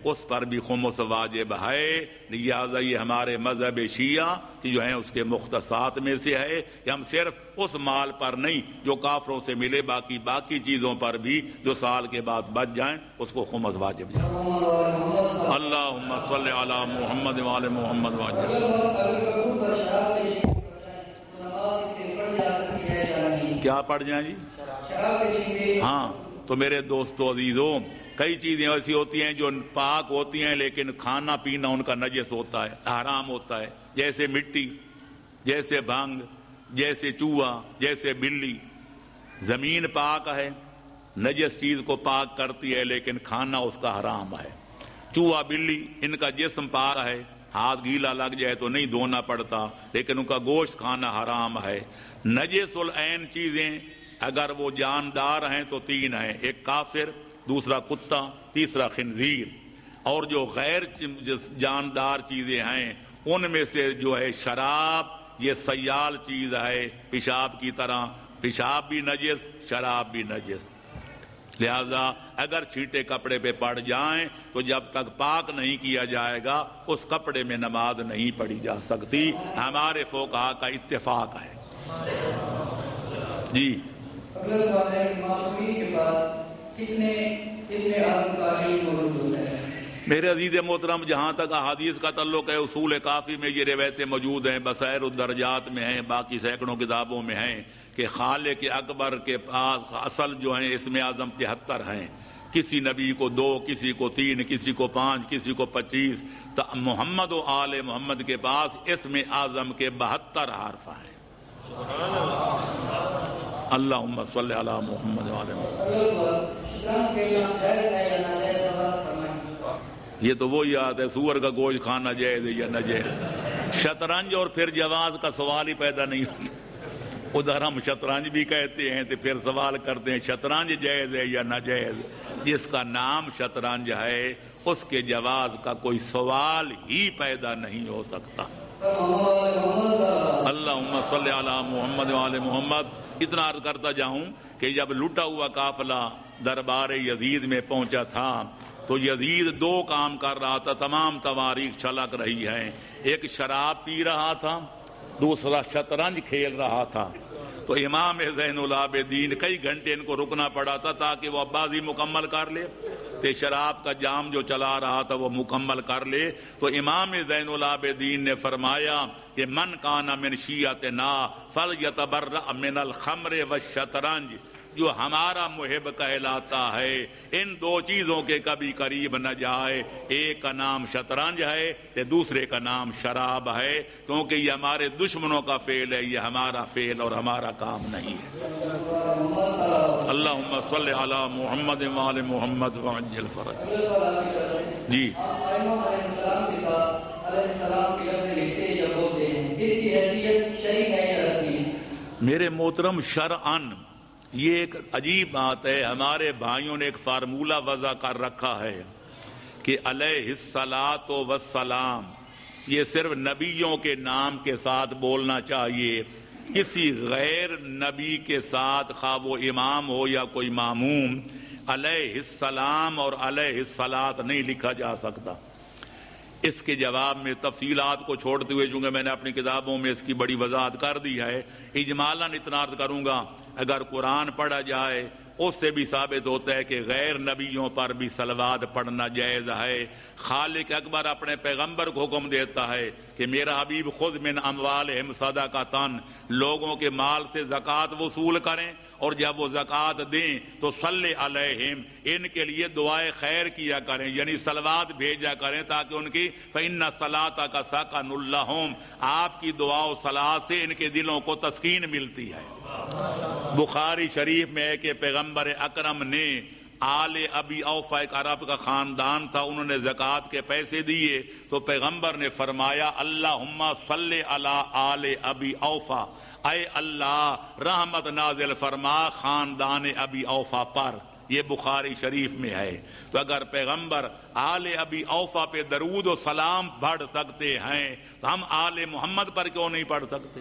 اس پر بھی خمس واجب ہے۔ لہذا یہ ہمارے مذہب شیعہ کی جو ہیں اس کے مختصات میں سے ہے کہ ہم صرف اس مال پر نہیں جو کافروں سے ملے، باقی چیزوں پر بھی جو سال کے بعد بچ جائیں اس کو خمس واجب جائیں۔ اللہم صلی علی محمد وعلی محمد کیا پڑھ جائیں جی؟ ہاں تو میرے دوستو عزیزوں، کئی چیزیں ایسی ہوتی ہیں جو پاک ہوتی ہیں لیکن کھانا پینا ان کا نجس ہوتا ہے، حرام ہوتا ہے، جیسے مٹی، جیسے بھنگ، جیسے چوہا، جیسے بلی۔ زمین پاک ہے، نجس چیز کو پاک کرتی ہے لیکن کھانا اس کا حرام ہے۔ چوہا بلی ان کا جسم پاک ہے، ہاتھ گیلا لگ جائے تو نہیں دھونا پڑتا لیکن ان کا گوشت کھانا حرام ہے۔ نجس العین چیزیں اگر وہ جاندار ہیں تو تین ہیں، ایک کافر، دوسرا کتا، تیسرا خنزیر۔ اور جو غیر جاندار چیزیں ہیں ان میں سے جو ہے شراب، یہ سیال چیز ہے پیشاب کی طرح، پیشاب بھی نجس، شراب بھی نجس۔ لہذا اگر چھینٹے کپڑے پہ پڑ جائیں تو جب تک پاک نہیں کیا جائے گا اس کپڑے میں نماز نہیں پڑھی جا سکتی، ہمارے فقہا کا اتفاق ہے۔ جی اگلا سوال ہے کہ معصومین کے پاس کتنے اسم اعظم کافی موجود ہوتے ہیں؟ میرے عزیز محترم، جہاں تک احادیث کا تعلق ہے اصول کافی میں یہ روایتیں موجود ہیں، بصائر الدرجات میں ہیں، باقی سینکڑوں کتابوں میں ہیں کہ خالق اکبر کے پاس اصل جو ہیں اسم اعظم 73 ہیں، کسی نبی کو 2، کسی کو 3، کسی کو 5، کسی کو 25۔ تو محمد و آل محمد کے پاس اسم اعظم کے 72 حرف ہیں۔ اللہم صلی علی محمد وعلی محمد۔ یہ تو وہی یاد ہے، سور کا گوشت کھانا جائز ہے یا ناجائز؟ شطرنج اور پھر جواز کا سوال ہی پیدا نہیں ہوتا۔ ادھر ہم شطرنج بھی کہتے ہیں تو پھر سوال کرتے ہیں شطرنج جائز ہے یا ناجائز؟ جس کا نام شطرنج ہے اس کے جواز کا کوئی سوال ہی پیدا نہیں ہو سکتا۔ اللہم صلی علی محمد وعلی محمد۔ اتنا عرض کرتا جاؤں کہ جب لٹا ہوا قافلہ دربار یزید میں پہنچا تھا تو یزید 2 کام کر رہا تھا، تمام تواریخ چھلک رہی ہیں۔ ایک شراب پی رہا تھا، دوسرا شطرنج کھیل رہا تھا۔ تو امام زین العابدین کئی گھنٹے ان کو رکنا پڑا تھا تاکہ وہ بازی مکمل کر لے، تے شراب کا جام جو چلا رہا تھا وہ مکمل کر لے۔ تو امام زین العابدین نے فرمایا کہ من کان من شیعتنا فلیتبرأ من الخمر والشطرنج، جو ہمارا محب کہلاتا ہے ان 2 چیزوں کے کبھی قریب نہ جائے، ایک کا نام شطرنج ہے تے دوسرے کا نام شراب ہے، کیونکہ یہ ہمارے دشمنوں کا فعل ہے، یہ ہمارا فعل اور ہمارا کام نہیں ہے۔ اللہم صلی علی محمد وعلی محمد وعجل فرج۔ جی میرے محترم، شرعن یہ ایک عجیب بات ہے، ہمارے بھائیوں نے ایک فارمولہ وضع کر رکھا ہے کہ علیہ الصلاۃ والسلام یہ صرف نبیوں کے نام کے ساتھ بولنا چاہیے، کسی غیر نبی کے ساتھ خواہ وہ امام ہو یا کوئی ماموم علیہ السلام اور علیہ الصلاۃ نہیں لکھا جا سکتا۔ اس کے جواب میں تفصیلات کو چھوڑتے ہوئے چونکہ میں نے اپنی کتابوں میں اس کی بڑی وضاحت کر دی ہے، اجمالاً اتنا عرض کروں گا اگر قرآن پڑھا جائے اس سے بھی ثابت ہوتا ہے کہ غیر نبیوں پر بھی صلوات پڑھنا جائز ہے۔ خالق اکبر اپنے پیغمبر کو حکم دیتا ہے کہ میرا حبیب خذ من اموالہم صدقۃ، لوگوں کے مال سے زکوٰۃ وصول کریں اور جب وہ زکوٰۃ دیں تو صلی علیہم، ان کے لیے دعائے خیر کیا کریں، یعنی صلوات بھیجا کریں تاکہ ان کی فإن الصلاۃ سکن لہم، آپ کی دعا و صلات سے ان کے دلوں کو تسکین ملتی ہے۔ بخاری شریف میں ہے کہ پیغمبر اکرم نے آل ابی اوفا، ایک عرب کا خاندان تھا، انہوں نے زکوٰۃ کے پیسے دیے تو پیغمبر نے فرمایا اللہم صلی علی آل ابی اوفا، اے اللہ رحمت نازل فرما خاندان ابی اوفا پر۔ یہ بخاری شریف میں ہے۔ تو اگر پیغمبر آل ابی اوفا پہ درود و سلام پڑھ سکتے ہیں تو ہم آل محمد پر کیوں نہیں پڑھ سکتے؟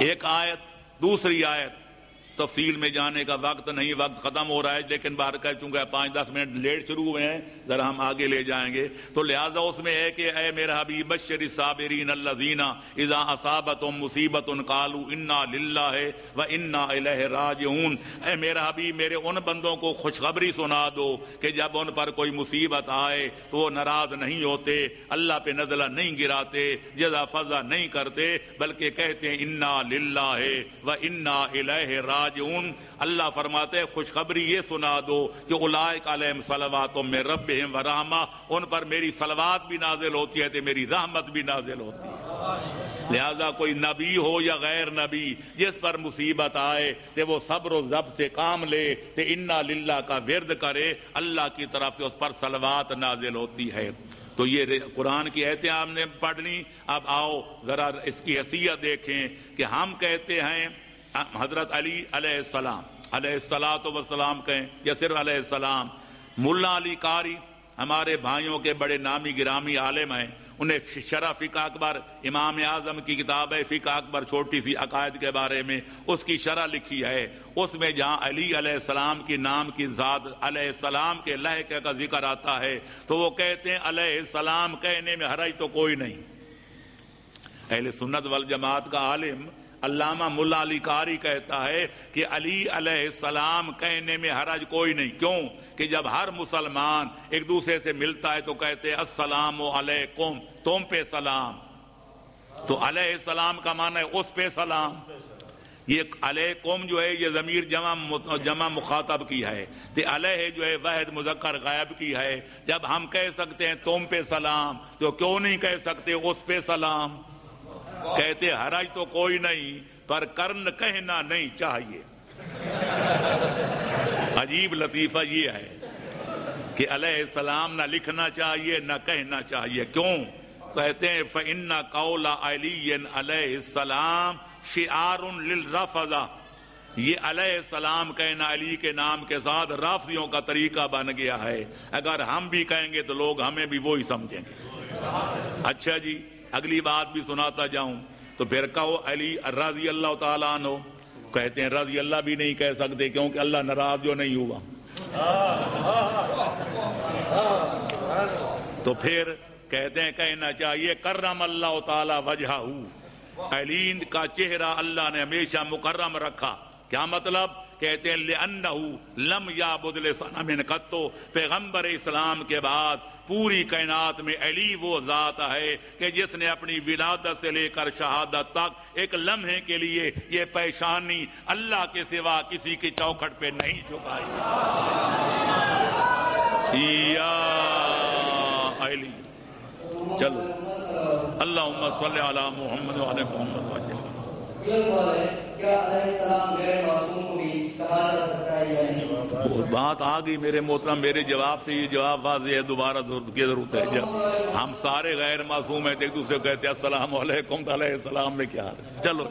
ایک آیت۔ دوسری آیت تفصیل میں جانے کا وقت نہیں، وقت ختم ہو رہا ہے، لیکن باہر کا چونکہ 5-10 منٹ لیٹ شروع ہوئے ہیں، ذرا ہم آگے لے جائیں گے. تو لہٰذا اس میں ہے کہ اے میرا حبیب بشر الصابرین الذین اذا اصابتهم مصیبت قالوا انا للہ و انا الیہ راجعون. اے میرا حبیب میرے ان بندوں کو خوشخبری سنا دو کہ جب ان پر کوئی مصیبت آئے تو وہ ناراض نہیں ہوتے، اللہ پہ نزلہ نہیں گراتے، جزا فضا نہیں کرتے، بلکہ کہتے ہیں انا للہ و انا الیہ راجعون. اللہ فرماتے ہیں خوشخبری یہ سنا دو کہ اولئک علیہم صلوات من ربہم و رحمہ، ان پر میری صلوات بھی نازل ہوتی ہے تو میری رحمت بھی نازل ہوتی ہے. لہذا کوئی نبی ہو یا غیر نبی جس پر مصیبت آئے تو وہ صبر و ضبط سے کام لے، تو انا للہ کا ورد کرے، اللہ کی طرف سے اس پر صلوات نازل ہوتی ہے. تو یہ قرآن کی آیتیں آپ نے پڑھ لی. اب آؤ ذرا اس کی حیثیت دیکھیں کہ ہم کہتے ہیں حضرت علی علیہ السلام علیہ السلام کہیں یا صرف علیہ السلام. ملا علی قاری ہمارے بھائیوں کے بڑے نامی گرامی عالم ہیں، انہیں شرح فقہ اکبر امام اعظم کی کتاب ہے فقہ اکبر، چھوٹی سی عقائد کے بارے میں، اس کی شرح لکھی ہے. اس میں جہاں علی علیہ السلام کی نام کی ذات علیہ السلام کے لہقہ کا ذکر آتا ہے تو وہ کہتے ہیں علیہ السلام کہنے میں حرج تو کوئی نہیں. اہل سنت والجماعت کا عالم علامہ ملا علی قاری کہتا ہے کہ علی علیہ السلام کہنے میں حرج کوئی نہیں. کیوں کہ جب ہر مسلمان ایک دوسرے سے ملتا ہے تو کہتے ہیں السلام علیکم، تم پہ سلام. تو علیہ السلام کا معنی ہے اس پہ سلام. یہ علیکم جو ہے یہ ضمیر جمع مخاطب کی ہے، تو علیہ جو ہے واحد مذکر غائب کی ہے. جب ہم کہہ سکتے ہیں تم پہ سلام تو کیوں نہیں کہہ سکتے اس پہ سلام؟ کہتے حرج تو کوئی نہیں پر کہنا نہیں چاہیے. عجیب لطیفہ یہ ہے کہ علیہ السلام نہ لکھنا چاہیے نہ کہنا چاہیے. کیوں؟ کہتے ہیں فَإِنَّ قَوْلَ عَلِيٍّ علیہ السلام شعار للرفضہ. یہ علیہ السلام کہنا علی کے نام کے ساتھ رافضیوں کا طریقہ بن گیا ہے. اگر ہم بھی کہیں گے تو لوگ ہمیں بھی وہی سمجھیں گے. اچھا جی، اگلی بات بھی سناتا جاؤں. تو پھر کہو علی رضی اللہ تعالیٰ عنہ، کہتے ہیں رضی اللہ بھی نہیں کہہ سکتے کیونکہ اللہ ناراض جو نہیں ہوا. تو پھر کہتے ہیں کہنا چاہیے کرم اللہ تعالی وجہہ، علی کا چہرہ اللہ نے ہمیشہ مکرم رکھا. کیا مطلب؟ کہتے ہیں لِأَنَّهُ لَمْ يَعْبُدْ لِصَنَمٍ قَطُّ، پیغمبر اسلام کے بعد پوری کائنات میں علی وہ ذات ہے کہ جس نے اپنی ولادت سے لے کر شہادت تک ایک لمحے کے لیے یہ پیشانی اللہ کے سوا کسی کی چوکھٹ پہ نہیں جھکائی. یا علی. چلو اللہم صلی علی محمد وعلی محمد وعلی. بات آ گئی میرے محترم، میرے جواب سے یہ جواب واضح ہے، دوبارہ کی ضرورت ہے. جب ہم سارے غیر معصوم ہیں ایک دوسرے کو کہتے ہیں السلام علیکم تو علیہ السلام میں کیا ہے. چلو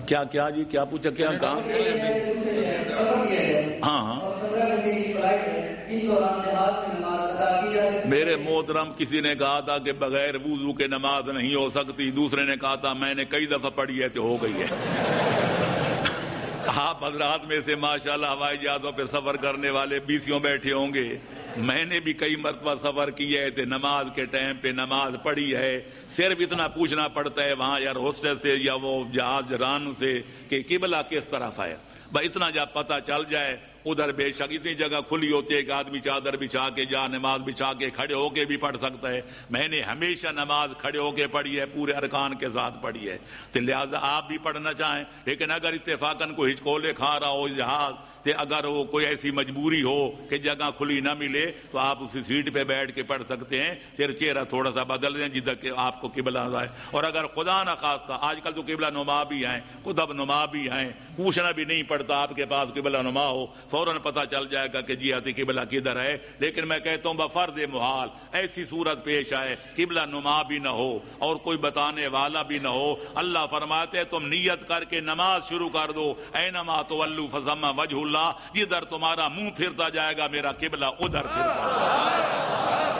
کیا جی کیا پوچھا کیا کہا؟ ہاں میرے محترم کسی نے کہا تھا کہ بغیر وضو کے نماز نہیں ہو سکتی، دوسرے نے کہا تھا میں نے کئی دفعہ پڑھی ہے تو ہو گئی ہے. آپ حضرات میں سے ماشاءاللہ ہوائی جہازوں پہ سفر کرنے والے بیسیوں بیٹھے ہوں گے. میں نے بھی کئی مرتبہ سفر کیا ہے، نماز کے ٹائم پہ نماز پڑھی ہے. صرف اتنا پوچھنا پڑتا ہے وہاں یار ہوسٹل سے یا وہ جہاز ران سے کہ قبلہ کس طرف ہے. بس اتنا جب پتہ چل جائے ادھر بے شک اتنی جگہ کھلی ہوتی ہے کہ آدمی چادر بچھا کے جا نماز بچھا کے کھڑے ہو کے بھی پڑھ سکتا ہے. میں نے ہمیشہ نماز کھڑے ہو کے پڑھی ہے، پورے ارکان کے ساتھ پڑھی ہے. تو لہٰذا آپ بھی پڑھنا چاہیں، لیکن اگر اتفاقاً کوئی ہچکولے کھا رہا ہو جہاز تے اگر وہ کوئی ایسی مجبوری ہو کہ جگہ کھلی نہ ملے تو آپ اسی سیٹ پہ بیٹھ کے پڑھ سکتے ہیں. پھر چہرہ تھوڑا سا بدل دیں جدھر کہ آپ کو قبلہ آئے. اور اگر خدا نہ خواستہ آج کل تو قبلہ نما بھی ہیں، قطب نما بھی ہیں، پوچھنا بھی نہیں پڑتا، آپ کے پاس قبلہ نما ہو فوراً پتہ چل جائے گا کہ جی آتی قبلہ کدھر ہے. لیکن میں کہتا ہوں بفرض محال ایسی صورت پیش آئے قبلہ نما بھی نہ ہو اور کوئی بتانے والا بھی نہ ہو، اللہ فرماتے ہیں تم نیت کر کے نماز شروع کر دو، اینما تولوا فثم وجہ اللہ، جدھر تمہارا منہ پھرتا جائے گا میرا قبلہ ادھر پھرتا جائے گا.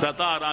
17